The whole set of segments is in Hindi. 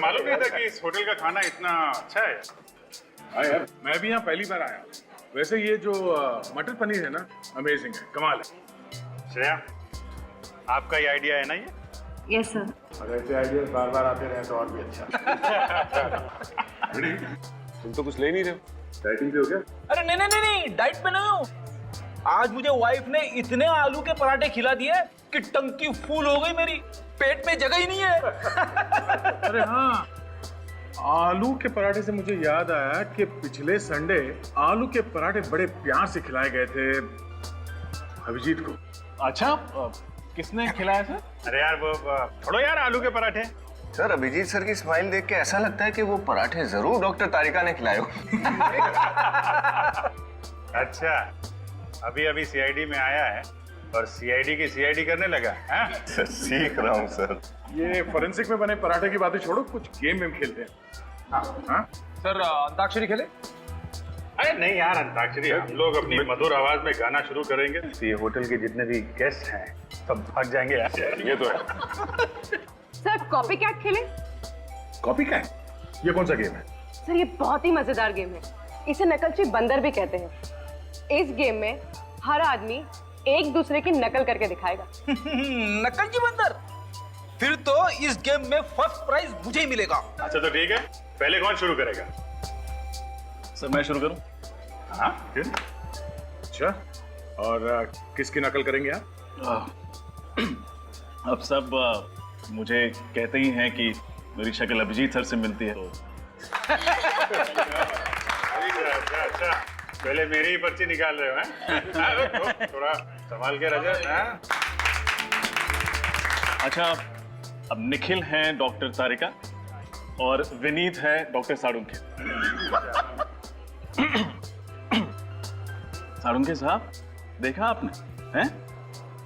मालूम नहीं था कि इस होटल का खाना इतना अच्छा है। हाँ यार, मैं भी यहाँ पहली बार आया। वैसे ये जो मटर पनीर है ना, अमेजिंग है, कमाल है। श्रेया, आपका ये आइडिया है ना ये? Yes sir. अगर ऐसे आइडिया बार बार आते रहे तो और भी अच्छा। तुम तो कुछ ले नहीं रहे हो, डाइटिंग पे हो क्या? अरे नहीं नहीं नहीं, डाइट पे नहीं हूँ। आज मुझे वाइफ ने इतने आलू के पराठे खिला दिए कि टंकी फुल हो गई मेरी, पेट में जगह ही नहीं है। अरे हाँ, आलू के पराठे से मुझे याद आया कि पिछले संडे आलू के पराठे बड़े प्यार से खिलाए गए थे अभिजीत को। अच्छा, किसने खिलाया सर? अरे यार वो छोड़ो यार आलू के पराठे। सर, अभिजीत सर की स्माइल देख के ऐसा लगता है कि वो पराठे जरूर डॉक्टर तारिका ने खिलाए हो। अच्छा, अभी अभी सीआईडी में आया है और सीआईडी की सीआईडी करने लगा है? सर, सीख रहा हूँ सर। ये फोरेंसिक में बने पराठे की बातें छोड़ो, कुछ गेम वेम खेलते हैं। हाँ हाँ सर, अंताक्षरी खेले? अरे नहीं यार, अंताक्षरी हम लोग अपनी मधुर आवाज में गाना शुरू करेंगे तो ये होटल के जितने भी गेस्ट हैं सब भाग जाएंगे यार। ये तो है। सर, कॉपी कैट खेलें? Copy cat? ये कौन सा गेम है? सर, ये बहुत ही मजेदार गेम है। इसे नकलची बंदर भी कहते हैं। इस गेम में हर आदमी एक दूसरे की नकल करके दिखाएगा। नकलची बंदर? फिर तो इस गेम में फर्स्ट प्राइज मुझे ही मिलेगा। अच्छा तो ठीक है, पहले कौन शुरू करेगा? सर मैं शुरू करूं? हाँ फिर? अच्छा, और किसकी नकल करेंगे आप? अब सब मुझे कहते ही हैं कि मेरी शक्ल अभिजीत सर से मिलती है, तो अच्छा, पहले मेरी ही पर्ची निकाल रहे हो हैं? थोड़ा संभाल के रजत। अच्छा, अब निखिल हैं डॉक्टर तारिका और विनीत है डॉक्टर साळुंखे। साळुंखे साहब, देखा आपने? हैं?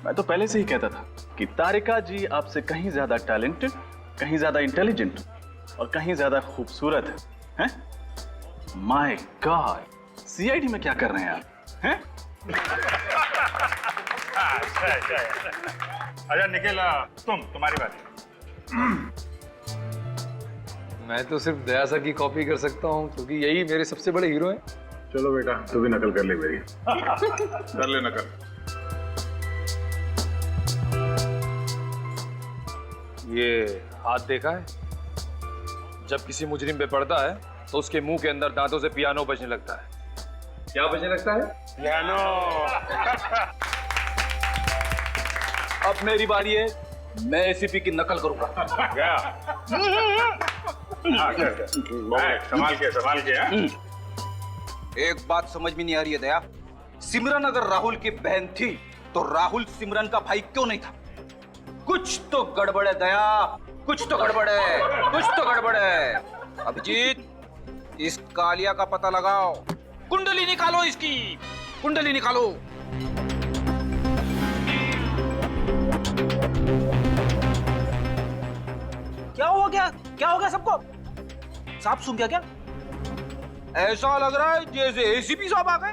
मैं तो पहले से ही कहता था कि तारिका जी आपसे कहीं ज्यादा टैलेंटेड, कहीं ज्यादा इंटेलिजेंट और कहीं ज्यादा खूबसूरत है। हैं? माय गॉड, सीआईडी में क्या कर रहे हैं आप? हैं? अच्छा निखिल, तुम्हारी बात। मैं तो सिर्फ दया सर की कॉपी कर सकता हूँ क्योंकि यही मेरे सबसे बड़े हीरो हैं। चलो बेटा, तू भी नकल कर ले मेरी। कर ले नकल। ये हाथ देखा है? जब किसी मुजरिम पे पड़ता है तो उसके मुंह के अंदर दांतों से पियानो बजने लगता है। क्या बजने लगता है? पियानो। अब मेरी बारी है, मैं एसीपी की नकल करूंगा। क्या? संभाल के हाँ? एक बात समझ में नहीं आ रही है दया, सिमरन अगर राहुल की बहन थी तो राहुल सिमरन का भाई क्यों नहीं था? कुछ तो गड़बड़ है दया, कुछ तो गड़बड़ है, कुछ तो गड़बड़ है। अभिजीत, इस कालिया का पता लगाओ, कुंडली निकालो, इसकी कुंडली निकालो। क्या हो गया? क्या हो गया सबको? सांप सूंघ गया क्या? ऐसा लग रहा है जैसे एसीपी साहब आ गए।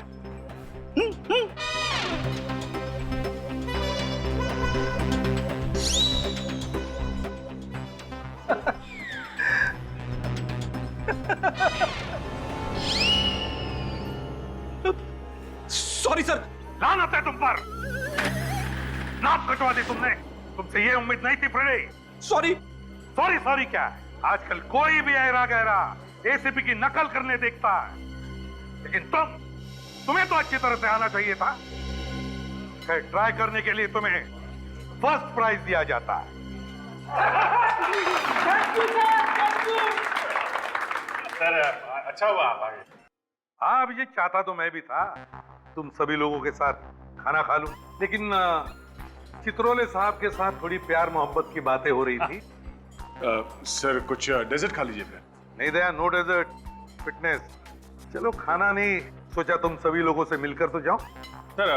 Sorry sir. लानत है तुम पर, नाक कटवा दी तुमने। तुमसे ये उम्मीद नहीं थी फ्रेडी। सॉरी। सॉरी सॉरी क्या है? आजकल कोई भी ऐरा गहरा एसीपी की नकल करने देखता है, लेकिन तुम्हें तो अच्छी तरह से आना चाहिए था। खैर, ट्राई करने के लिए तुम्हें फर्स्ट प्राइज दिया जाता है। सर अच्छा हुआ आप आ गए। हाँ अभिजीत, चाहता तो मैं भी था तुम सभी लोगों के साथ खाना खा लूं, लेकिन चित्रोले साहब के साथ थोड़ी प्यार मोहब्बत की बातें हो रही थी। सर कुछ डेजर्ट खा लीजिए फिर। नहीं दया, नो डेजर्ट, फिटनेस। चलो खाना नहीं, सोचा तुम सभी लोगों से मिलकर तो जाओ। सर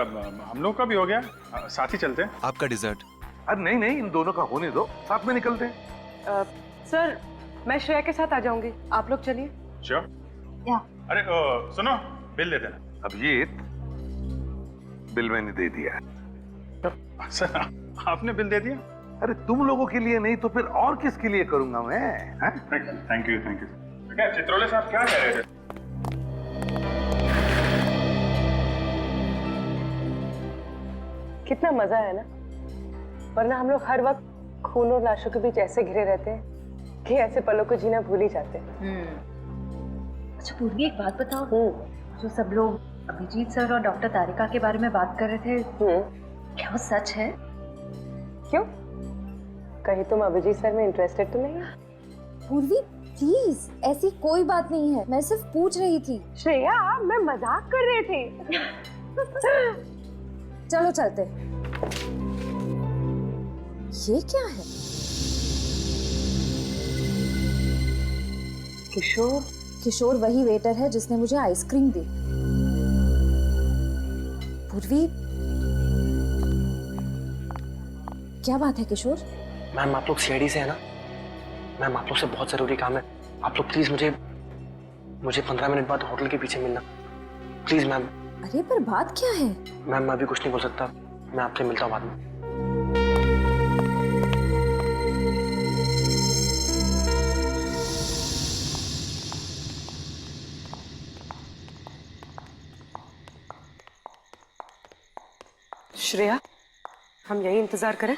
हम लोग का भी हो गया, साथ ही चलते हैं। आपका डिजर्ट? अरे नहीं नहीं, इन दोनों का होने दो, साथ में निकलते हैं। सर, मैं श्रेया के साथ आ जाऊंगी, आप लोग चलिए। श्योर। अरे सुनो, बिल दे देना। अभिजीत, बिल मैंने दे दिया। सर आपने बिल दे दिया? अरे तुम लोगों के लिए नहीं तो फिर और किसके लिए करूंगा मैं? हैं? थैंक यू क्या चित्रोले साहब क्या कह रहे थे? कितना मजा है ना, वरना हम लोग हर वक्त खून और लाशों के बीच ऐसे घिरे रहते हैं कि ऐसे पलों को जीना भूल ही जाते हैं। अच्छा पूर्वी, एक बात बताओ, जो सब लोग अभिजीत सर और डॉक्टर तारिका के बारे में बात कर रहे थे, क्या वो सच है? क्यों, कहीं तुम अभिजीत सर में इंटरेस्टेड तो नहीं है? पूर्वी प्लीज, ऐसी कोई बात नहीं है, मैं सिर्फ पूछ रही थी। श्रेया, मैं मजाक कर रही थी। चलो चलते। ये क्या है? किशोर? किशोर वही वेटर है जिसने मुझे आइसक्रीम दी। पूर्वी, क्या बात है किशोर? मैम आप लोग सीआईडी से है ना? मैम आप लोग से बहुत जरूरी काम है, आप लोग प्लीज मुझे 15 मिनट बाद होटल के पीछे मिलना प्लीज मैम। अरे पर बात क्या है? मैम मैं अभी कुछ नहीं बोल सकता, मैं आपसे मिलता हूँ बाद में। श्रेया, हम यही इंतजार करें?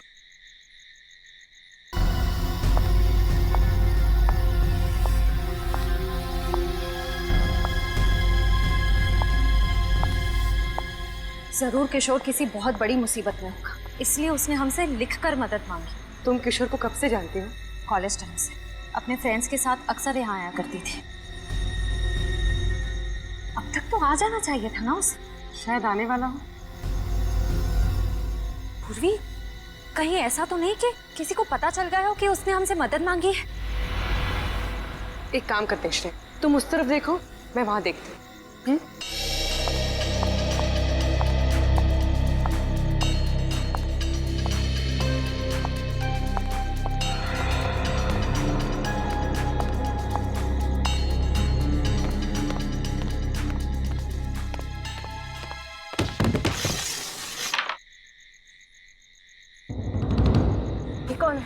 जरूर किशोर किसी बहुत बड़ी मुसीबत में होगा, इसलिए उसने हमसे लिखकर मदद मांगी। तुम किशोर को कब से जानती हो? कॉलेज टाइम से, अपने फ्रेंड्स के साथ अक्सर यहाँ आया करती थी। अब तक तो आ जाना चाहिए था ना उसे। शायद आने वाला हो। पूर्वी, कहीं ऐसा तो नहीं कि किसी को पता चल गया हो कि उसने हमसे मदद मांगी है? एक काम करते हैं श्रेया, तुम उस तरफ देखो, मैं वहां देखती हूँ। कौन है?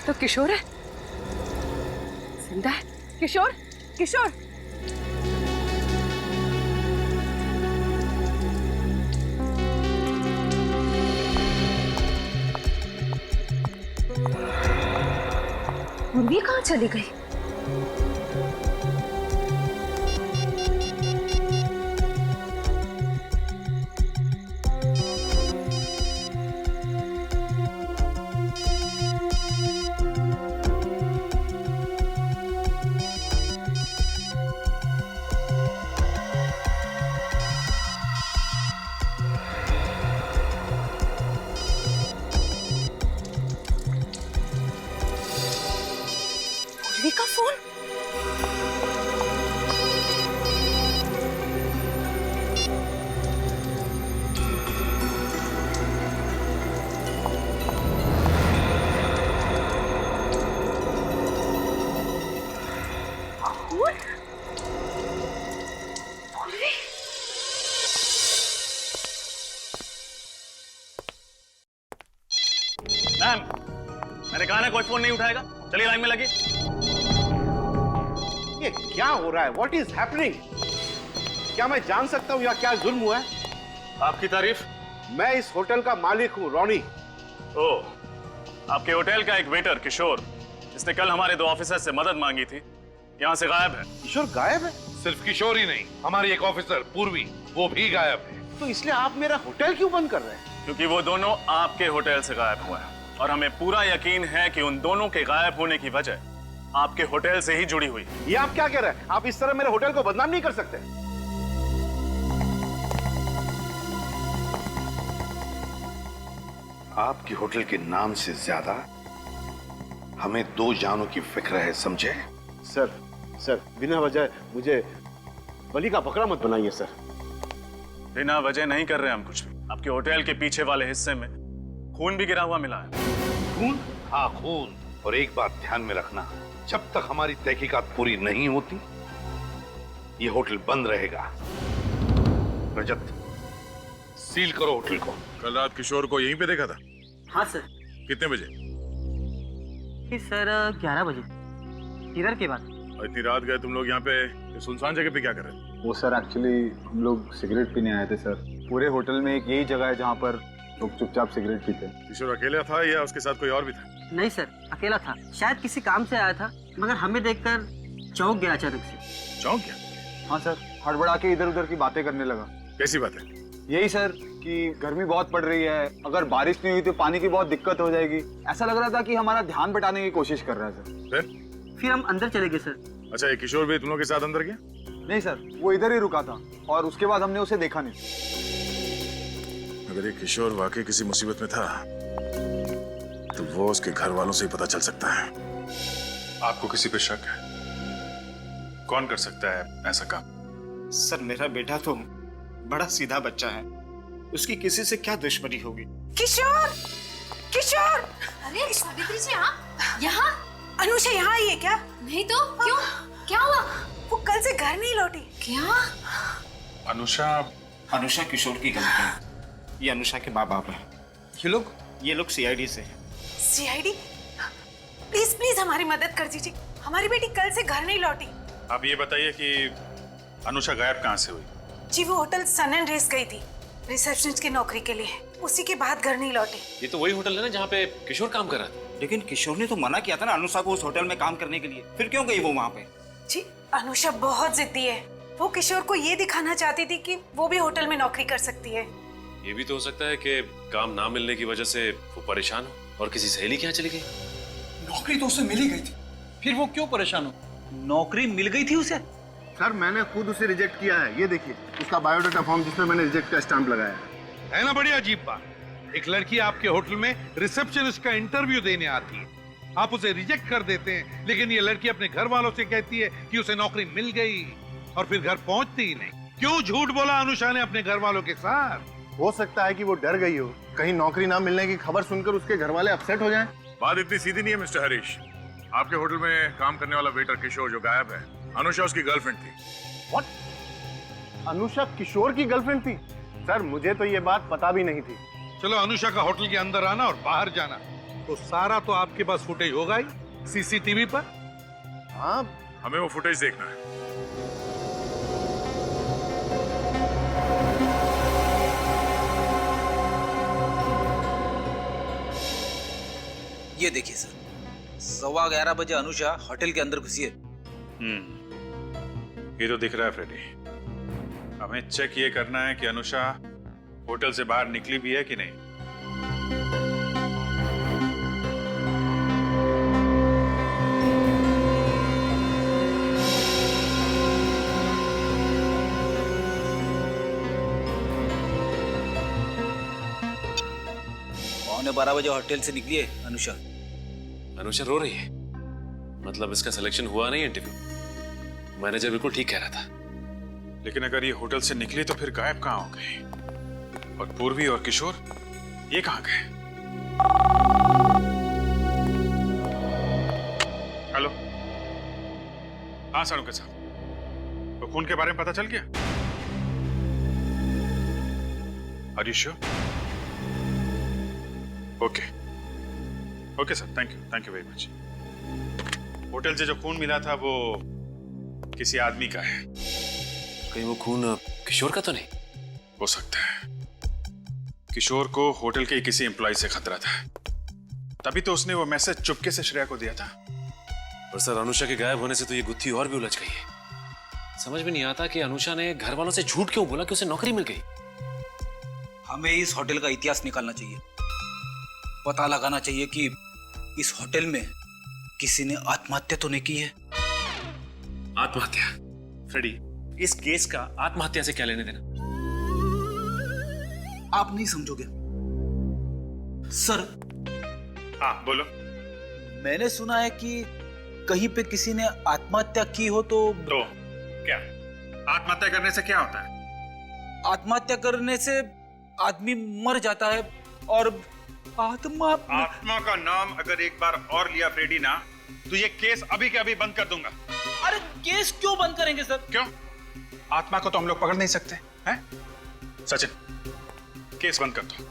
तो किशोर है, जिंदा है। किशोर, किशोर, पूर्वी कहाँ चली गई? का फोन? मैम मैंने कहा ना कोई फोन नहीं उठाएगा, चलिए लाइन में लगी। ये क्या हो रहा है? What is happening? क्या मैं जान सकता हूँ यहाँ क्या जुल्म हुआ है? आपकी तारीफ? मैं इस होटल का मालिक हूँ, रॉनी। ओह, आपके होटल का एक वेटर किशोर, जिसने कल हमारे 2 ऑफिसर से मदद मांगी थी, यहाँ से गायब है। किशोर गायब है? सिर्फ किशोर ही नहीं, हमारी एक ऑफिसर पूर्वी, वो भी गायब है। तो इसलिए आप मेरा होटल क्यों बंद कर रहे हैं? क्योंकि वो दोनों आपके होटल से गायब हुए हैं और हमें पूरा यकीन है कि उन दोनों के गायब होने की वजह आपके होटल से ही जुड़ी हुई। ये आप क्या कह रहे हैं? आप इस तरह मेरे होटल को बदनाम नहीं कर सकते। आपके होटल के नाम से ज्यादा हमें 2 जानों की फिक्र है, समझे? सर बिना वजह मुझे बलि का बकरा मत बनाइए सर। बिना वजह नहीं कर रहे हम कुछ भी। आपके होटल के पीछे वाले हिस्से में खून भी गिरा हुआ मिला है। खून? हाँ, खून। और एक बात ध्यान में रखना, जब तक हमारी तहकीकात पूरी नहीं होती, ये होटल बंद रहेगा। रजत, सील करो होटल को। कल रात किशोर को यहीं पे देखा था? हाँ सर। कितने बजे? सर 11 बजे किधर की बात? और इतनी रात गए तुम लोग यहाँ पे ये सुनसान जगह पे क्या कर रहे थे? वो सर एक्चुअली हम लोग सिगरेट पीने आए थे सर। पूरे होटल में एक यही जगह है जहाँ पर लोग चुपचाप सिगरेट पीते हैं। किशोर अकेला था या उसके साथ कोई और भी था? नहीं सर, अकेला था। शायद किसी काम से आया था, मगर हमें देखकर चौंक गया अचानक से। चौंक गया? हाँ सर, हड़बड़ा के इधर उधर की बातें करने लगा। कैसी बात है? यही सर कि गर्मी बहुत पड़ रही है, अगर बारिश नहीं हुई तो पानी की बहुत दिक्कत हो जाएगी। ऐसा लग रहा था कि हमारा ध्यान बटाने की कोशिश कर रहा है सर। फिर हम अंदर चले गए सर। अच्छा, ये किशोर भी तुम लोग के साथ अंदर गया? नहीं सर, वो इधर ही रुका था और उसके बाद हमने उसे देखा नहीं। अगर ये किशोर वाकई किसी मुसीबत में था तो वो उसके घर वालों से ही पता चल सकता है। आपको किसी पे शक है? कौन कर सकता है ऐसा काम? सर मेरा बेटा तो बड़ा सीधा बच्चा है, उसकी किसी से क्या दुश्मनी होगी। किशोर, किशोर! अरे सावित्री जी आप यहाँ? अनुषा यहाँ आई है क्या? नहीं तो क्यों? क्या हुआ? वो कल से घर नहीं लौटी। क्या? अनुषा किशोर की गलती है। ये अनुषा के माँ बाप हैं। ये लोग सीआईडी से हैं। सीआईडी? प्लीज प्लीज हमारी मदद कर दीजिए, हमारी बेटी कल से घर नहीं लौटी। आप ये बताइए कि अनुषा गायब कहाँ से हुई? जी वो होटल सन एंड रेस गई थी रिसेप्शनिस्ट की नौकरी के लिए, उसी के बाद घर नहीं लौटी। ये तो वही होटल है ना जहाँ पे किशोर काम कर रहा था। लेकिन किशोर ने तो मना किया था ना अनुषा को उस होटल में काम करने के लिए, फिर क्यों गई वो वहाँ पे? जी अनुषा बहुत जिद्दी है, वो किशोर को ये दिखाना चाहती थी कि वो भी होटल में नौकरी कर सकती है। ये भी तो हो सकता है कि काम ना मिलने की वजह से वो परेशान हो और किसी सहेली के यहाँ चली गई। नौकरी तो उसे मिल ही गई थी, फिर वो क्यों परेशान हो? नौकरी मिल गई थी उसे? सर मैंने खुद उसे रिजेक्ट किया है, ये देखिए उसका बायोडाटा फॉर्म जिसमें मैंने रिजेक्ट का स्टैंप लगाया है ना। बड़ी अजीब बात, एक लड़की आपके होटल में रिसेप्शनिस्ट का इंटरव्यू देने आती है, आप उसे रिजेक्ट कर देते हैं, लेकिन ये लड़की अपने घर वालों से कहती है कि उसे नौकरी मिल गई और फिर घर पहुंचती ही नहीं। क्यों झूठ बोला अनुषा ने अपने घर वालों के साथ? हो सकता है कि वो डर गई हो, कहीं नौकरी ना मिलने की खबर सुनकर उसके घर वाले अपसेट हो जाएं। बात इतनी सीधी नहीं है मिस्टर हरीश। आपके होटल में काम करने वाला वेटर किशोर जो गायब है, अनुषा उसकी गर्लफ्रेंड थी। व्हाट? अनुषा किशोर की गर्लफ्रेंड थी? सर मुझे तो ये बात पता भी नहीं थी। चलो अनुषा का होटल के अंदर आना और बाहर जाना, तो सारा तो आपके पास फुटेज होगा ही सीसीटीवी पर। हाँ हमें वो फुटेज देखना है। ये देखिए सर, 11:15 बजे अनुषा होटल के अंदर घुसी है। ये तो दिख रहा है फ्रेडी। हमें चेक ये करना है कि अनुषा होटल से बाहर निकली भी है कि नहीं। पौने 12 बजे होटल से निकली है अनुषा। अनुषा रो रही है, मतलब इसका सिलेक्शन हुआ नहीं इंटरव्यू। मैनेजर बिल्कुल ठीक कह रहा था। लेकिन अगर ये होटल से निकली तो फिर गायब कहाँ हो गई? और पूर्वी और किशोर ये कहाँ गए? हेलो, हाँ सारू के साथ तो खून के बारे में पता चल गया? Are you sure? Okay sir, thank you very much. Hotel से जो खून मिला था वो किसी आदमी का है। कहीं वो खून किशोर का तो नहीं? हो सकता है। किशोर को होटल के किसी एम्प्लॉय से खतरा था, तभी तो उसने वो मैसेज चुपके से श्रेया को दिया था। पर सर अनुषा के गायब होने से तो ये गुत्थी और भी उलझ गई है। समझ में नहीं आता कि अनुषा ने घर वालों से झूठ क्यों बोला कि उसे नौकरी मिल गई। हमें इस होटल का इतिहास निकालना चाहिए, पता लगाना चाहिए कि इस होटल में किसी ने आत्महत्या तो नहीं की है। आत्महत्या? फ्रेडी, इस केस का आत्महत्या से क्या लेने देना? आप नहीं समझोगे सर। हाँ बोलो। मैंने सुना है कि कहीं पे किसी ने आत्महत्या की हो तो क्या आत्महत्या करने से क्या होता है? आत्महत्या करने से आदमी मर जाता है और आत्मा का नाम अगर एक बार और लिया फ्रेडी ना, तो ये केस अभी के अभी बंद कर दूंगा। अरे केस क्यों बंद करेंगे सर? क्यों? आत्मा को तो हम लोग पकड़ नहीं सकते हैं? सचिन, केस बंद कर दो।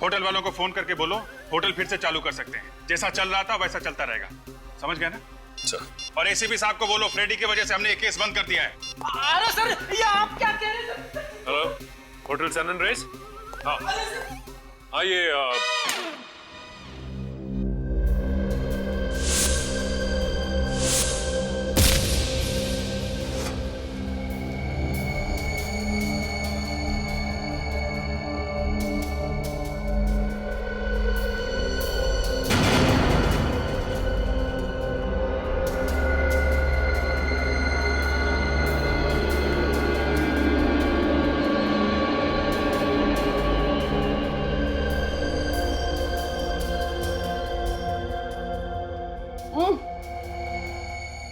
होटल वालों को फोन करके बोलो होटल फिर से चालू कर सकते हैं। जैसा चल रहा था वैसा चलता रहेगा। समझ गए ना? और एसीपी साहब को बोलो फ्रेडी की वजह से हमने ये केस बंद कर दिया है। अरे सर, ये आप क्या कह रहे हैं sir? Hello, hotel sun and race? हाँ हाँ, ये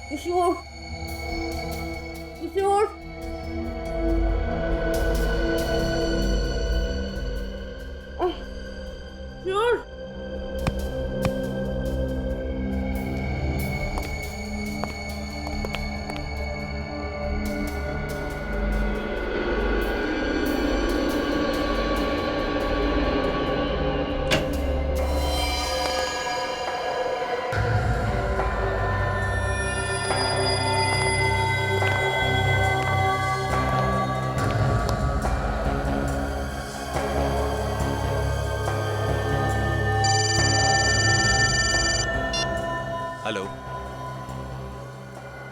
किशोर, किशोर, किशोर, हेलो,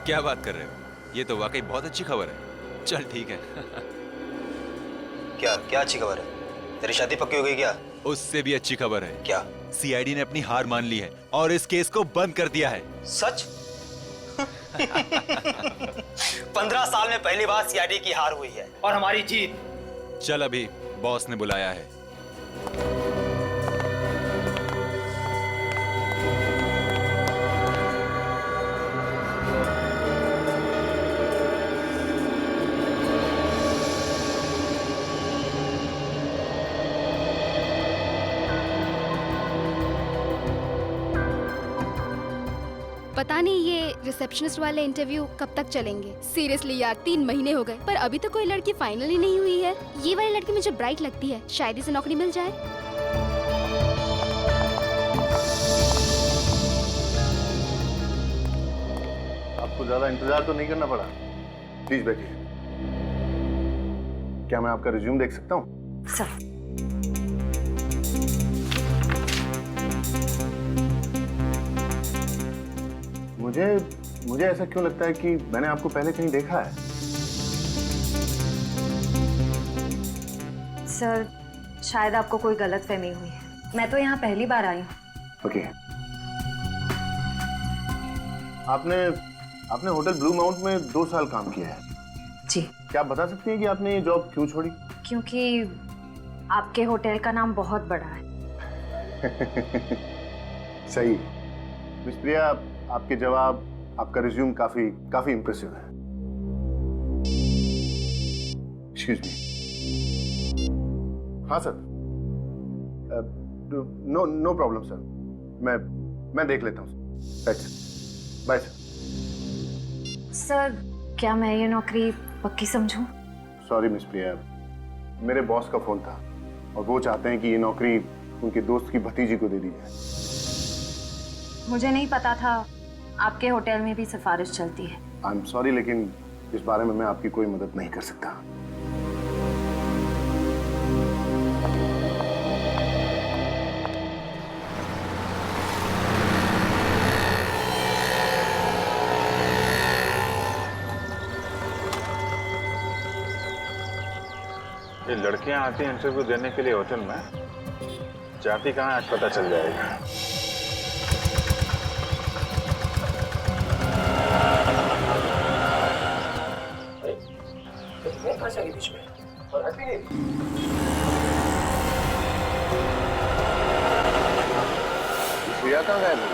क्या बात कर रहे हो? ये तो वाकई बहुत अच्छी खबर है। चल ठीक है। क्या क्या अच्छी खबर है? तेरी शादी पक्की हो गई क्या? उससे भी अच्छी खबर है। क्या? सीआईडी ने अपनी हार मान ली है और इस केस को बंद कर दिया है। सच? 15 साल में पहली बार सीआईडी की हार हुई है और हमारी जीत। चल, अभी बॉस ने बुलाया है। पता नहीं ये रिसेप्शनिस्ट वाले इंटरव्यू कब तक चलेंगे। सीरियसली यार, 3 महीने हो गए पर अभी तक कोई लड़की फाइनल ही नहीं हुई है। ये वाली लड़की मुझे ब्राइट लगती है, शायद इसे नौकरी मिल जाए। आपको ज्यादा इंतजार तो नहीं करना पड़ा। प्लीज बैठिए। क्या मैं आपका रिज्यूम देख सकता हूँ? सर, मुझे ऐसा क्यों लगता है कि मैंने आपको पहले कहीं देखा है? सर शायद आपको कोई गलतफहमी हुई है। मैं तो यहाँ पहली बार आई हूँ। ओके। आपने होटल ब्लू माउंट में 2 साल काम किया है। जी। क्या आप बता सकती हैं कि आपने ये जॉब क्यों छोड़ी? क्योंकि आपके होटल का नाम बहुत बड़ा है। सही। मिस प्रिया, आपके जवाब, आपका रिज्यूम काफी इंप्रेसिव है। Excuse me. हाँ सर। No problem sir. मैं देख लेता हूँ। Bye sir. सर क्या मैं ये नौकरी पक्की समझूं? सॉरी मिस प्रिया, मेरे बॉस का फोन था और वो चाहते हैं कि ये नौकरी उनके दोस्त की भतीजी को दे दी जाए। मुझे नहीं पता था आपके होटल में भी सिफारिश चलती है। आई एम सॉरी, लेकिन इस बारे में मैं आपकी कोई मदद नहीं कर सकता। ये लड़कियां आती हैं इंटरव्यू देने के लिए होटल में, जाती कहाँ आज पता चल जाएगा। बीच में और हैप्पी नहीं। प्रिया कहाँ गायब है?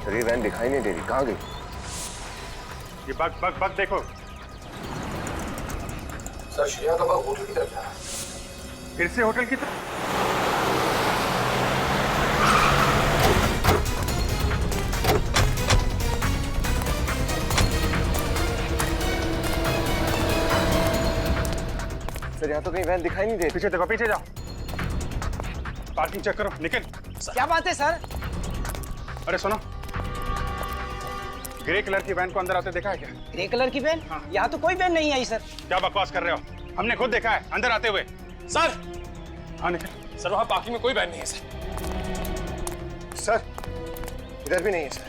शरीर वैन दिखाई नहीं दे रही, कहाँ गई? ये बग देखो। सर श्रेया का बग होटल की तरफ जा रहा है। फिर से होटल की तरफ? सर यहाँ तो कहीं वैन दिखाई नहीं दे। पीछे देखो, पीछे जाओ, पार्किंग चेक करो। निकल। क्या बात है सर? अरे सुनो, ग्रे कलर की वैन को अंदर आते देखा है क्या? ग्रे कलर की वैन? हाँ। यहाँ तो कोई वैन नहीं आई सर। क्या बकवास कर रहे हो? हमने खुद देखा है अंदर आते हुए। सर हाँ निकल। सर वहाँ पार्किंग में कोई वैन नहीं है सर। सर इधर भी नहीं है सर।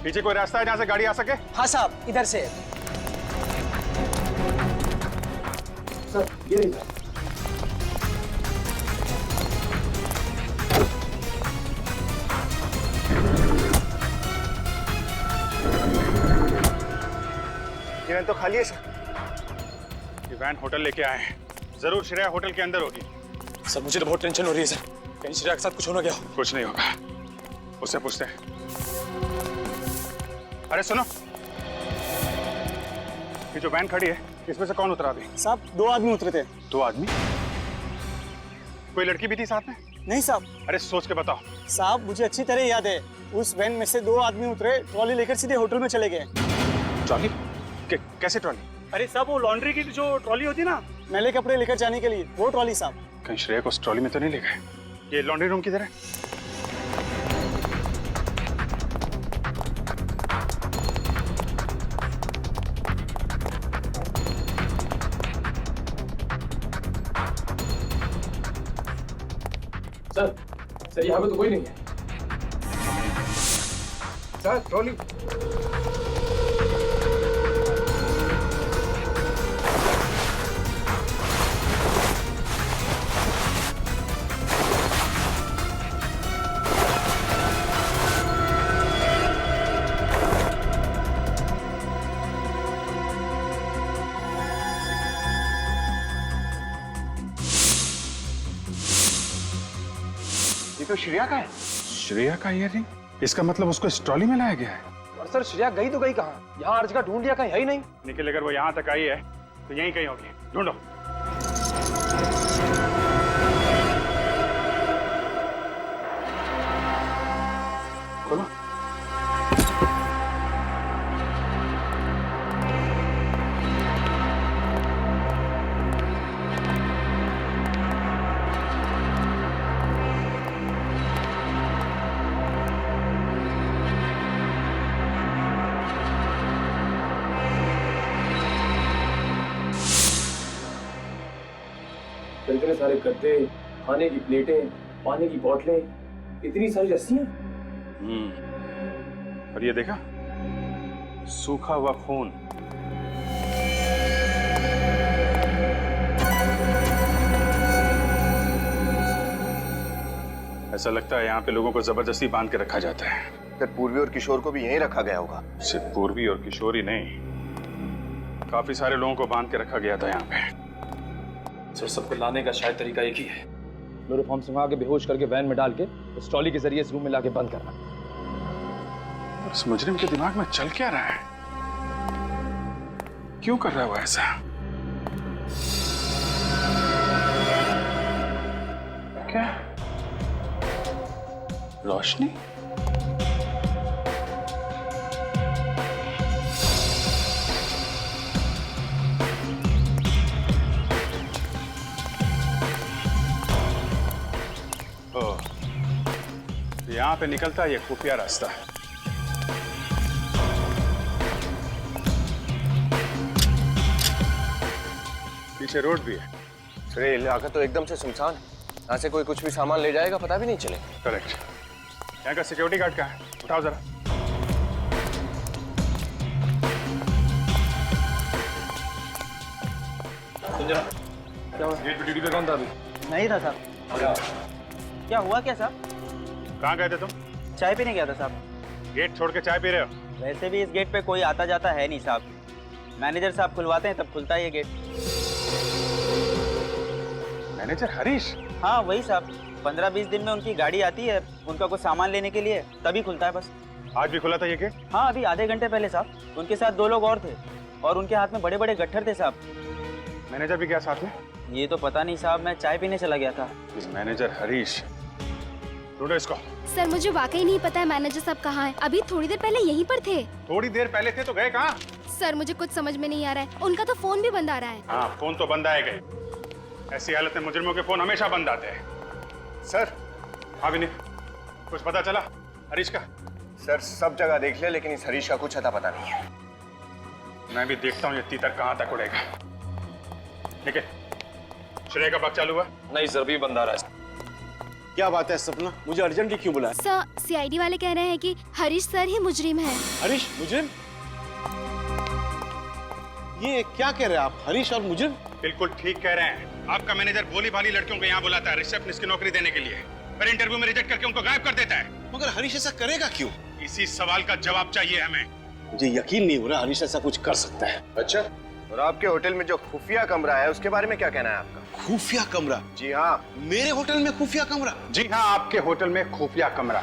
पीछे कोई रास्ता है जहाँ से गाड़ी आ सके? हाँ साहब, इधर से। सर ये नहीं सर। ये वैन तो खाली है सर। ये वैन होटल लेके आए हैं, जरूर श्रेया होटल के अंदर होगी। सर मुझे तो बहुत टेंशन हो रही है सर, कहीं श्रेया के साथ कुछ हो ना गया हो। कुछ नहीं होगा, उससे पूछते हैं। अरे सुनो, ये जो वैन खड़ी है इसमें से कौन उतरा अभी? साहब 2 आदमी उतरे थे। 2 आदमी? कोई लड़की भी थी साथ में? नहीं साहब। अरे सोच के बताओ। साहब मुझे अच्छी तरह याद है, उस वैन में से 2 आदमी उतरे, ट्रॉली लेकर सीधे होटल में चले गए। ट्रॉली? कैसे ट्रॉली? अरे साहब वो लॉन्ड्री की जो ट्रॉली होती है ना, मैले कपड़े लेकर जाने के लिए, वो ट्रॉली साहब। कहीं श्रेया को उस ट्रॉली में तो नहीं ले गए? ये लॉन्ड्री रूम किधर है? सर यहाँ पे तो कोई नहीं है सर। ट्रॉली तो श्रेया का है। श्रेया का ईयरिंग? इसका मतलब उसको इस ट्रॉली में लाया गया है। और सर श्रेया गई तो गई कहाँ? यहाँ हर जगह ढूंढ लिया, कहीं है ही नहीं। निखिल अगर वो यहाँ तक आई है तो यहीं कहीं होगी, ढूंढो। खोलो। इतने सारे गद्दे, खाने की प्लेटें, पानी की बोतलें, इतनी सारी रस्सियां। और ये देखा, सूखा हुआ खून। ऐसा लगता है यहाँ पे लोगों को जबरदस्ती बांध के रखा जाता है। फिर पूर्वी और किशोर को भी यहीं रखा गया होगा। सिर्फ पूर्वी और किशोर ही नहीं, काफी सारे लोगों को बांध के रखा गया था यहाँ पे। सर सबको लाने का शायद तरीका एक ही है, क्लोरोफॉर्म सुंघा के बेहोश करके वैन में डाल के उस ट्रॉली के जरिए इस रूम में लाके बंद करना। इस मुजरिम के दिमाग में चल क्या रहा है? क्यों कर रहा है वो ऐसा? क्या रोशनी? यहाँ पे निकलता है ये खुफिया रास्ता। पीछे रोड भी है। अरे इलाका तो एकदम से सुनसान है, यहाँ से कोई कुछ भी सामान ले जाएगा पता भी नहीं चले। करेक्ट। यहाँ का सिक्योरिटी गार्ड कहाँ है? उठाओ जरा। क्या हुआ? गेट पे ड्यूटी पे कौन था अभी? नहीं था साहब। क्या हुआ क्या साहब? कहाँ गए थे तुम? चाय पीने गया था साहब। गेट छोड़ के चाय पी रहे हो? वैसे भी इस गेट पे कोई आता जाता है नहीं साहब, मैनेजर साहब खुलवाते हैं तब खुलता है ये गेट। मैनेजर हरीश? हाँ वही साहब, 15-20 दिन में उनकी गाड़ी आती है उनका कुछ सामान लेने के लिए, तभी खुलता है बस। आज भी खुला था ये गेट? हाँ अभी आधे घंटे पहले साहब। उनके साथ 2 लोग और थे और उनके हाथ में बड़े बड़े गट्ठर थे साहब। मैनेजर भी गया साथ में? ये तो पता नहीं साहब, मैं चाय पीने चला गया था। मैनेजर हरीश, ढूंढो इसको। सर मुझे वाकई नहीं पता है मैनेजर साहब कहाँ हैं। अभी थोड़ी देर पहले यहीं पर थे। थोड़ी देर पहले थे तो गए कहाँ? सर मुझे कुछ समझ में नहीं आ रहा है, उनका तो फोन भी बंद आ रहा है। हाँ, फोन तो बंद आएगा। ऐसी हालत में मुजरिमों के फोन हमेशा बंद आते हैं। सर, हाँ विनीत, कुछ पता चला हरीश का? सर सब जगह देख लिया, लेकिन इस हरीश का कुछ अता पता नहीं है। मैं भी देखता हूँ ये तीतर कहाँ तक उड़ेगा। ठीक है, श्रेय का वक्त चालू हुआ? नहीं सर, भी बंद आ रहा है। क्या बात है सपना, मुझे अर्जेंटली क्यों बुलाया? सर सीआईडी वाले कह रहे हैं कि हरीश सर ही मुजरिम है। हरीश मुजरिम? ये क्या कह रहे हैं आप, हरीश और मुजरिम? बिल्कुल ठीक कह रहे हैं। आपका मैनेजर भोली भाली लड़कियों को यहाँ बुलाता है रिसेप्शनिस्ट की नौकरी देने के लिए, फिर इंटरव्यू में रिजेक्ट करके उनको गायब कर देता है। मगर हरीश ऐसा करेगा क्यों? इसी सवाल का जवाब चाहिए हमें। मुझे यकीन नहीं हो रहा हरीश ऐसा कुछ कर सकता है। अच्छा, और आपके होटल में जो खुफिया कमरा है उसके बारे में क्या कहना है आपका? खुफिया कमरा? जी हाँ। मेरे होटल में खुफिया कमरा? जी हाँ, आपके होटल में खुफिया कमरा।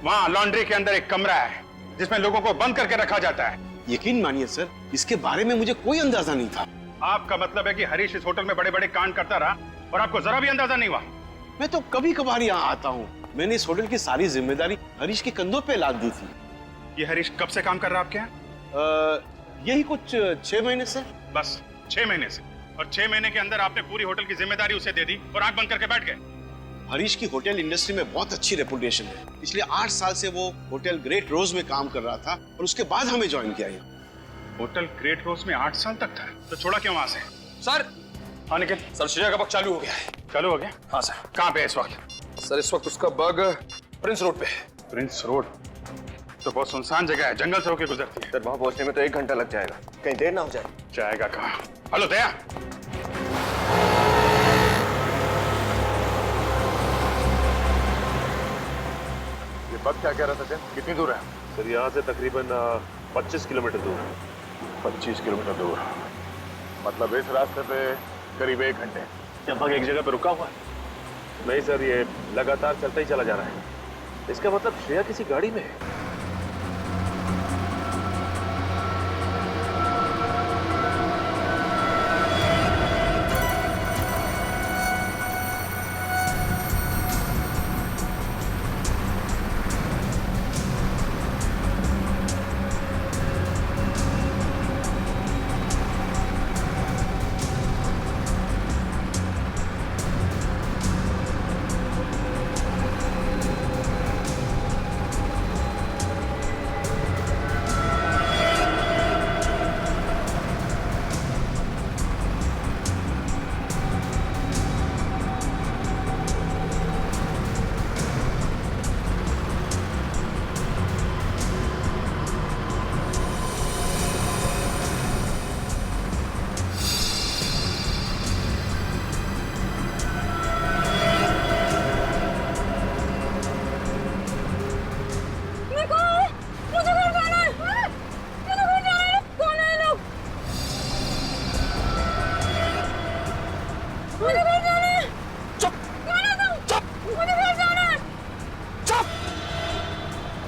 वहाँ लॉन्ड्री के अंदर एक कमरा है जिसमें लोगों को बंद करके रखा जाता है। यकीन मानिए सर, इसके बारे में मुझे कोई अंदाजा नहीं था। आपका मतलब है कि हरीश इस होटल में बड़े बड़े कांड करता रहा और आपको जरा भी अंदाजा नहीं हुआ? मैं तो कभी कभार यहाँ आता हूँ। मैंने इस होटल की सारी जिम्मेदारी हरीश के कंधों पे लाद दी थी। ये हरीश कब से काम कर रहा है आपके यहाँ? यही कुछ 6 महीने से। बस 6 महीने से? और 6 महीने के अंदर आपने पूरी होटल की जिम्मेदारी उसे दे दी और आंख बंद करके बैठ गए? हरीश की होटल इंडस्ट्री में बहुत अच्छी रेपुटेशन है। पिछले 8 साल से वो होटल ग्रेट रोज में काम कर रहा था और उसके बाद हमें ज्वाइन किया यहाँ। होटल ग्रेट रोज में 8 साल तक था, तो छोड़ा क्यों वहां से? सर, हाँ निखिल, सर श्रेया का बग चालू हो गया है। चालू हो गया? हाँ सर। कहाँ पे है इस वक्त? सर इस वक्त उसका बग प्रिंस रोड पे। प्रिंस रोड तो बहुत सुनसान जगह है, जंगल से होकर गुजरती है। सर वहाँ पहुँचने में तो 1 घंटा लग जाएगा, कहीं देर ना हो जाए। जाएगा कहाँ? हेलो दया, ये बग क्या कह रहा था? कितनी दूर है? सर यहाँ से तकरीबन 25 किलोमीटर दूर है। 25 किलोमीटर दूर, मतलब इस रास्ते पे करीब 1 घंटे। क्या बग एक जगह पे रुका हुआ है? नहीं सर, ये लगातार चलता ही चला जा रहा है। इसका मतलब श्रेया किसी गाड़ी में है।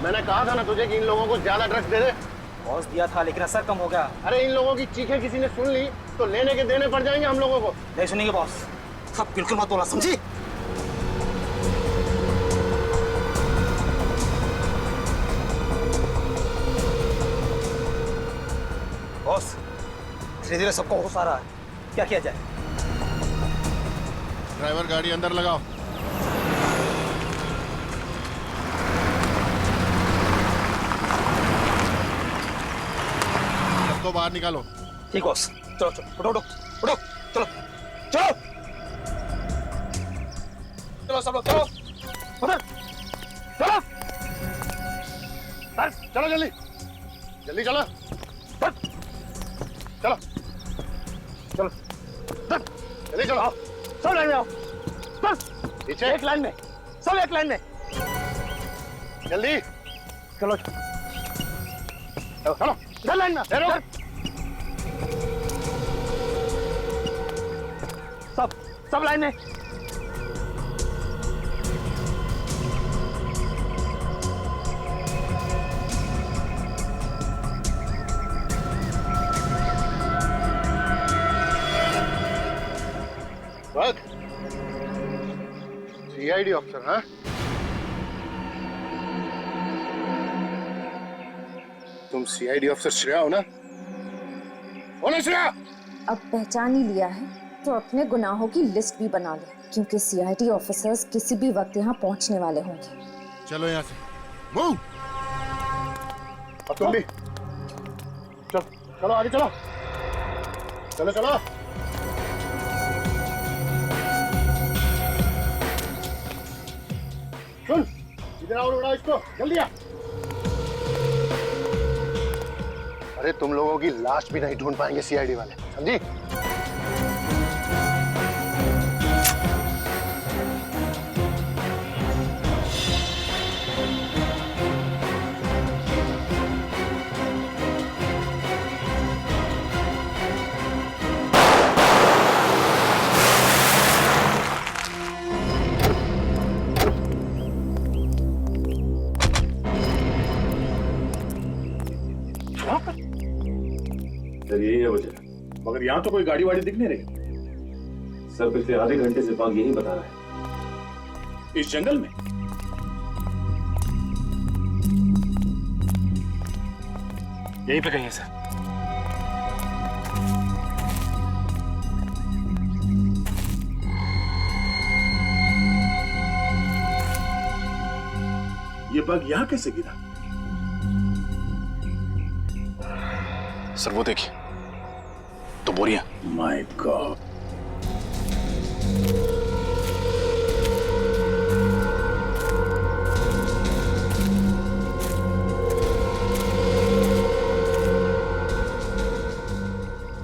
मैंने कहा था ना तुझे कि इन लोगों को ज्यादा ड्रग्स दे दे। बॉस दिया था लेकिन असर कम हो गया। अरे इन लोगों की चीखें किसी ने सुन ली तो लेने के देने पड़ जाएंगे हम लोगों को। नहीं सुनेंगे बॉस, सब बिल्कुल मत बोला, समझी? बॉस धीरे धीरे सबको होश आ रहा है, क्या किया जाए? ड्राइवर गाड़ी अंदर लगाओ। सबको बाहर निकालो। ठीक बॉस, चलो चलो, उठो उठो उठो, चलो चलो चलो सब लोग चलो, उधर चलो, चलो जल्दी जल्दी चलो, चलो चलो जल्दी चलो, सब लाइन में आओ, पीछे एक लाइन में, सब एक लाइन में, जल्दी चलो चलो इधर लाइन में, सब लाइन में। दीपक, सीआईडी ऑफिसर, हाँ? तुम सीआईडी ऑफिसर श्रेया हो ना? हो ना श्रेया? अब पहचान ही लिया है तो अपने गुनाहों की लिस्ट भी बना ले, क्योंकि सीआईडी ऑफिसर्स किसी भी वक्त यहाँ पहुँचने वाले होंगे। चलो यहाँ से, मूव। अब तुम भी चलो, चलो आगे चलो, चलो चलो। सुन, इधर आओ, उड़ाओ इसको, जल्दी आ। अरे तुम लोगों की लाश भी नहीं ढूंढ पाएंगे सीआईडी वाले, समझी? सर यही है वजह, मगर यहाँ तो कोई गाड़ी वाड़ी दिख नहीं रही। सर पिछले आधे घंटे से बाग यही बता रहा है, इस जंगल में। यहीं पे कहीं है सर। ये बाग यहाँ कैसे गिरा? सर वो देखिए, तो बोरियां। My God.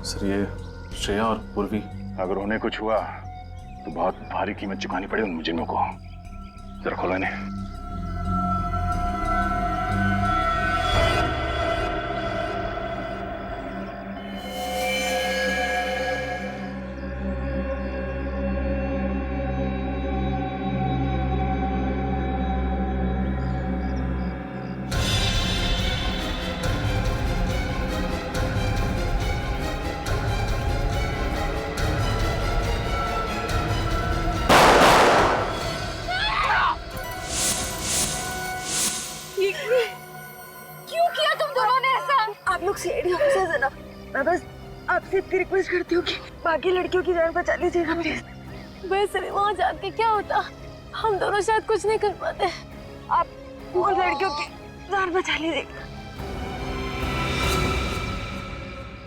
सर ये श्रेया और पूर्वी, अगर उन्हें कुछ हुआ तो बहुत भारी कीमत चुकानी पड़े उन मुजरिमों को। जरा खोलो इन्हें। क्यों किया तुम दोनों ने ऐसा? आप लोग सीआईडी ऑफिसर्स हैं ना, मैं बस आपसे इतनी रिक्वेस्ट करती हूँ कि बाकी लड़कियों की जान बचा लीजिएगा प्लीज। वैसे भी वहाँ जाके क्या होता, हम दोनों शायद कुछ नहीं कर पाते। आप वो लड़कियों की जान बचा लीजिएगा।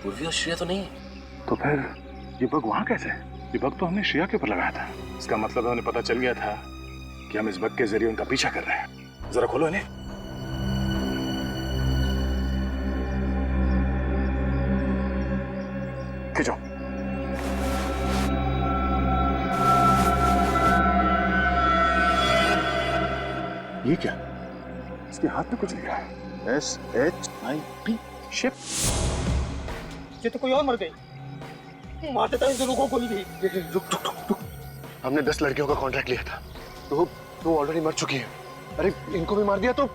पूर्वी और श्रेया तो नहीं है। तो फिर ये बग वहां कैसे? ये बग तो हमने श्रेया के ऊपर लगाया था। इसका मतलब उन्हें पता चल गया था कि हम इस बग के जरिए उनका पीछा कर रहे हैं। जरा खोलो इन्हें। खींचो। ये क्या? इसके हाथ में कुछ लिखा है, SHIP, शिप। ये तो कोई और मर गई। मार देता इन दोनों को गोली भी। रुक। हमने 10 लड़कियों का कॉन्ट्रैक्ट लिया था, तो वो ऑलरेडी मर चुकी है। अरे इनको भी मार दिया तो?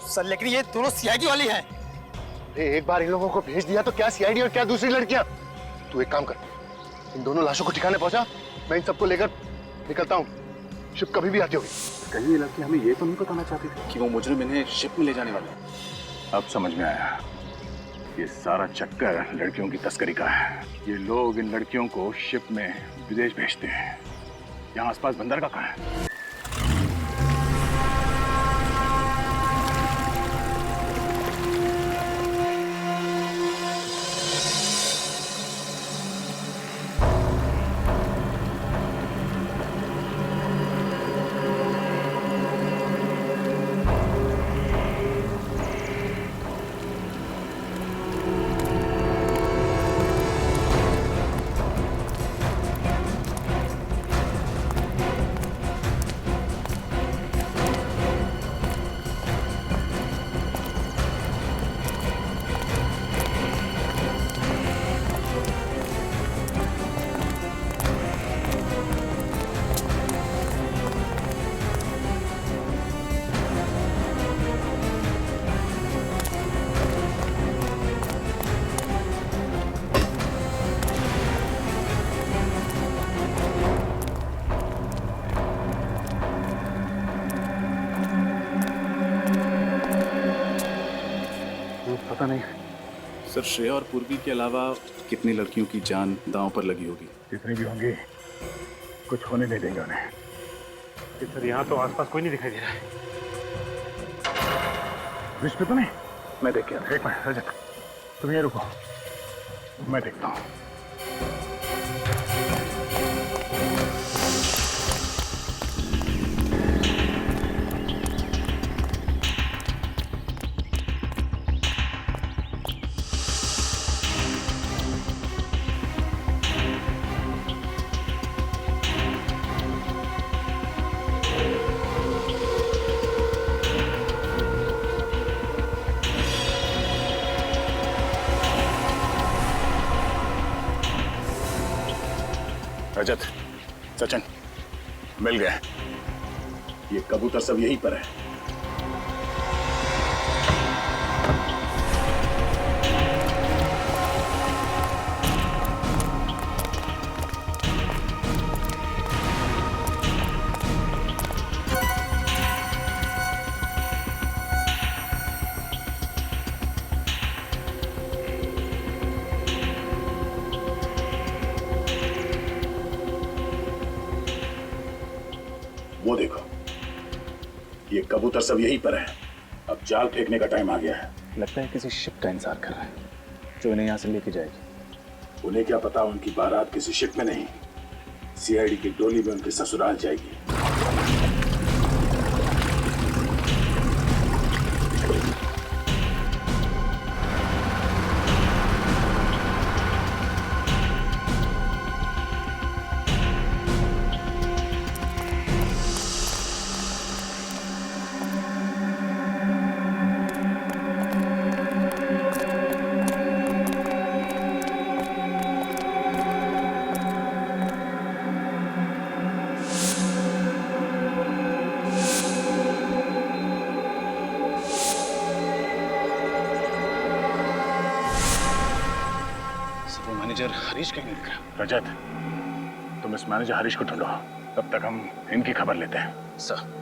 सर लेकिन ये दोनों सीआईडी वाली हैं। अरे एक बार इन लोगों को भेज दिया तो क्या सीआईडी और क्या दूसरी लड़कियां? तू एक काम कर, इन दोनों लाशों को ठिकाने पहुंचा, मैं इन सबको लेकर निकलता हूँ। शिप कभी भी आती होगी। कहीं ये लड़की हमें ये तो नहीं बताना चाहती थी कि वो मुजरिम इन्हें शिप में ले जाने वाले हैं। अब समझ में आया, ये सारा चक्कर लड़कियों की तस्करी का है। ये लोग इन लड़कियों को शिप में विदेश भेजते हैं। यहाँ आसपास बंदरगाह कहाँ है? पता नहीं। सर, श्रेया और पूर्वी के अलावा कितनी लड़कियों की जान दांव पर लगी होगी? जितनी भी होंगी कुछ होने नहीं देंगे उन्हें। सर यहाँ तो आसपास कोई नहीं दिखाई दे रहा है। ब्रिज पे तो नहीं? मैं देख के आता हूं। एक मिनट रजत, तुम ये रुको, मैं देखता हूँ। रजत, सचिन, मिल गए। ये कबूतर सब यहीं पर है। वो देखो, ये कबूतर सब यहीं पर है। अब जाल फेंकने का टाइम आ गया है। लगता है किसी शिप का इंतजार कर रहा है जो इन्हें यहाँ से लेके जाएगी। उन्हें क्या पता उनकी बारात किसी शिप में नहीं, सीआईडी की डोली में उनके ससुराल जाएगी। मैनेजर हरीश कहीं नहीं दिख रहा। रजत, तुम इस मैनेजर हरीश को ढूंढो, तब तक हम इनकी खबर लेते हैं। सर।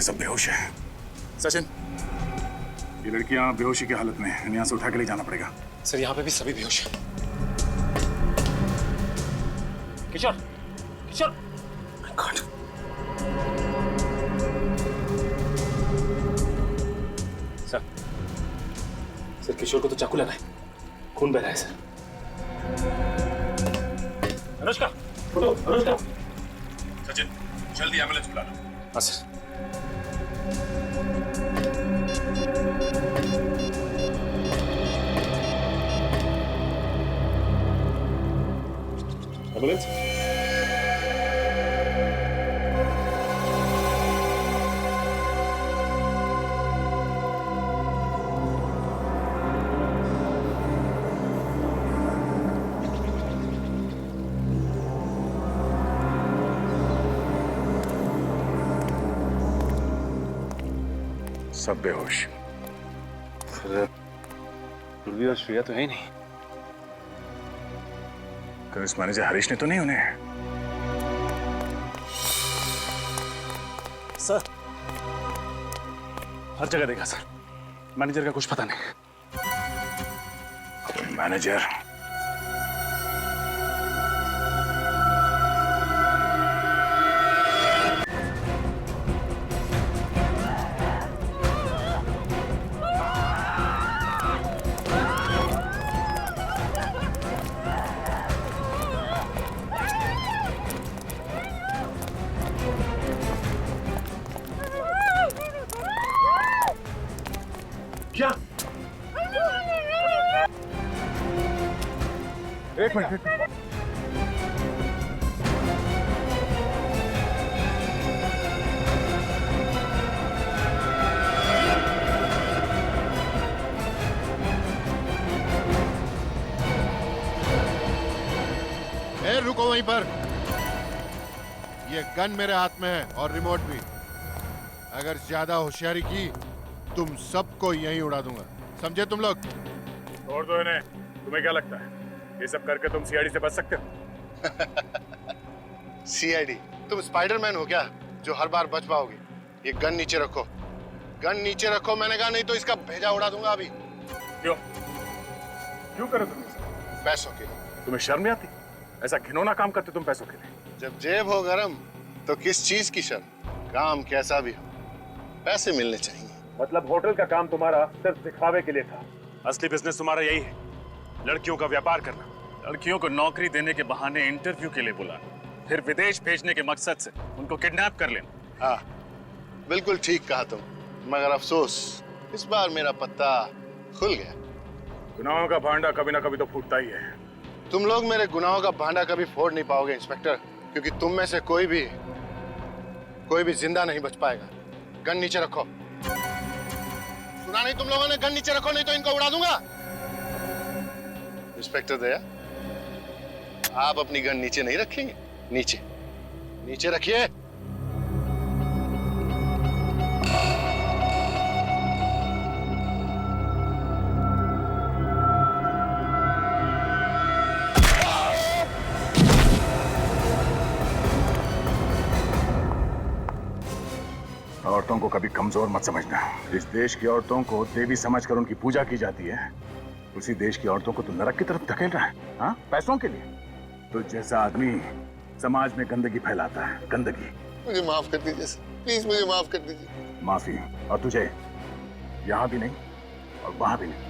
सब बेहोश है। सचिन, ये लड़कियां बेहोशी की हालत में हैं, यहाँ से उठा के ले जाना पड़ेगा। सर, यहाँ पे भी सभी बेहोश हैं। किशोर, किशोर, सर किशोर को तो चाकू लगा है, खून बह रहा है सर। अनुष्का, उठो, अनुष्का। सचिन, जल्दी एम्बुलेंस बुला लो। हाँ सर। एम्बुलेंस। सब बेहोश। पूर्वी और श्रेया तो है ही नहीं। कल इस मैनेजर हरीश ने तो नहीं उन्हें? सर, हर जगह देखा सर, मैनेजर का कुछ पता नहीं। मैनेजर क्या? एक मिनट। रुको वहीं पर। ये गन मेरे हाथ में है और रिमोट भी। अगर ज्यादा होशियारी की तुम सबको यहीं उड़ा दूंगा, समझे तुम लोग? छोड़ दो इन्हें। तुम्हें क्या लगता है ये सब करके तुम सीआईडी से बच सकते हो? सीआईडी? तुम स्पाइडरमैन हो क्या जो हर बार बच पाओगे? ये गन नीचे रखो, गन नीचे रखो मैंने कहा, नहीं तो इसका भेजा उड़ा दूंगा अभी। क्यों क्यों करो तुम इसे? पैसों के लिए। तुम्हें शर्म नहीं आती? ऐसा घिनौना काम करते तुम पैसों के लिए। जब जेब हो गरम तो किस चीज की शर्म? काम कैसा भी हो, पैसे मिलने चाहिए। मतलब होटल का काम तुम्हारा सिर्फ दिखावे के लिए था? असली बिजनेस तुम्हारा यही है, लड़कियों का व्यापार करना। लड़कियों को नौकरी देने के बहाने इंटरव्यू के लिए बुलाना, फिर विदेश भेजने के मकसद से उनको किडनैप कर लेना। हाँ, बिल्कुल ठीक कहा तुम, मगर अफसोस इस बार मेरा पत्ता खुल गया। गुनाहों का भांडा कभी ना कभी तो फूटता ही है। तुम लोग मेरे गुनाहों का भांडा कभी फोड़ नहीं पाओगे इंस्पेक्टर, क्योंकि तुम में से कोई भी जिंदा नहीं बच पाएगा। गन नीचे रखो। सुना नहीं तुम लोगों ने? गन नीचे रखो नहीं तो इनको उड़ा दूंगा। इंस्पेक्टर दया, आप अपनी गन नीचे नहीं रखेंगे? नीचे रखिए। औरतों को कभी कमजोर मत समझना। इस देश की औरतों को देवी समझकर उनकी पूजा की जाती है, उसी देश की औरतों को तू नरक की तरफ धकेल रहा है, हाँ? पैसों के लिए। तो जैसा आदमी समाज में गंदगी फैलाता है, गंदगी। मुझे माफ कर दीजिए सर, प्लीज मुझे माफ कर दीजिए। माफी? और तुझे यहाँ भी नहीं और वहां भी नहीं।